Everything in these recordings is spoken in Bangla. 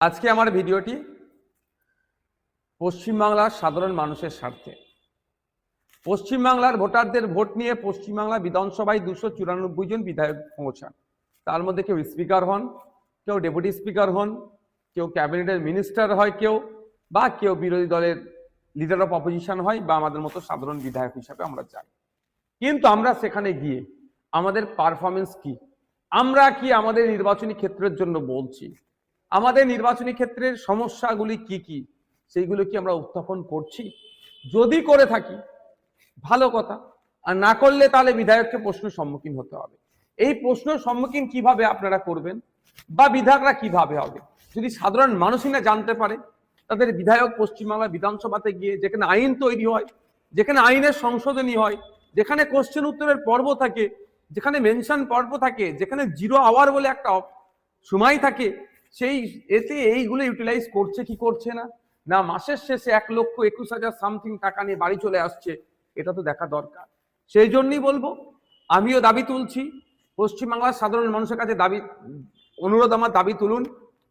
আজকে আমার ভিডিওটি পশ্চিমবাংলার সাধারণ মানুষের স্বার্থে। পশ্চিমবাংলার ভোটারদের ভোট নিয়ে পশ্চিমবাংলা বিধানসভায় 294 জন বিধায়ক পৌঁছান। তার মধ্যে কেউ স্পিকার হন, কেউ ডেপুটি স্পিকার হন, কেউ ক্যাবিনেটের মিনিস্টার হয়, কেউ বিরোধী দলের লিডার অফ অপোজিশন হয়, বা আমাদের মতো সাধারণ বিধায়ক হিসাবে আমরা যাই। কিন্তু আমরা সেখানে গিয়ে আমাদের পারফরমেন্স কি, আমরা কি আমাদের নির্বাচনী ক্ষেত্রের জন্য বলছি, আমাদের নির্বাচনী ক্ষেত্রের সমস্যাগুলি কি কি, সেইগুলো কি আমরা উত্থাপন করছি? যদি করে থাকি ভালো কথা, আর না করলে তাহলে বিধায়ককে প্রশ্নের সম্মুখীন হতে হবে। এই প্রশ্নের সম্মুখীন কিভাবে আপনারা করবেন বা বিধায়করা কিভাবে হবে, যদি সাধারণ মানুষই না জানতে পারে, তাদের বিধায়ক পশ্চিমবাংলা বিধানসভাতে গিয়ে যেখানে আইন তৈরি হয়, যেখানে আইনের সংশোধনী হয়, যেখানে কোশ্চেন উত্তরের পর্ব থাকে, যেখানে মেনশন পর্ব থাকে, যেখানে 0 আওয়ার বলে একটা সময় থাকে, সেই এতে এইগুলো ইউটিলাইজ করছে কি করছে না, না মাসের শেষে 1,21,000 সামথিং টাকা নিয়ে বাড়ি চলে আসছে, এটা তো দেখা দরকার। সেই জন্যই বলবো, আমিও দাবি তুলছি, পশ্চিমবাংলার সাধারণ মানুষের কাছে অনুরোধ, আমার দাবি তুলুন,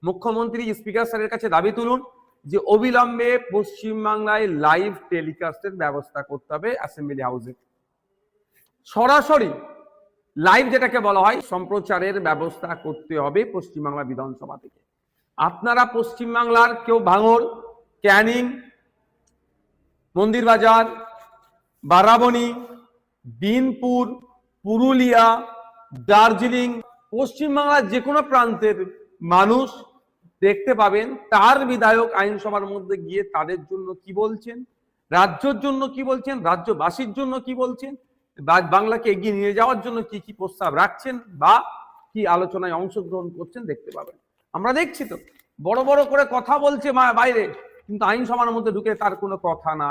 মুখ্যমন্ত্রী স্পিকার স্যারের কাছে দাবি তুলুন যে অবিলম্বে পশ্চিমবাংলায় লাইভ টেলিকাস্টের ব্যবস্থা করতে হবে। অ্যাসেম্বলি হাউসে সরাসরি লাইভ, যেটাকে বলা হয় সম্প্রচারের ব্যবস্থা করতে হবে পশ্চিমবাংলা বিধানসভা থেকে। আপনারা পশ্চিমবাংলার কেউ ভাঙড়, ক্যানিং, মন্দিরবাজার, বারাবণী, বিনপুর, পুরুলিয়া, দার্জিলিং, পশ্চিমবাংলার যে কোনো প্রান্তের মানুষ দেখতে পাবেন তার বিধায়ক আইনসভার মধ্যে গিয়ে তাদের জন্য কি বলছেন, রাজ্যের জন্য কি বলছেন, রাজ্যবাসীর জন্য কি বলছেন, বাংলাকে এগিয়ে নিয়ে যাওয়ার জন্য কি কি প্রস্তাব রাখছেন বা কি আলোচনায় অংশগ্রহণ করছেন দেখতে পাবেন। আমরা দেখছি তো বড় বড় করে কথা বলছে বাইরে, কিন্তু আইনসভার মধ্যে ঢুকে তার কোনো কথা নাই।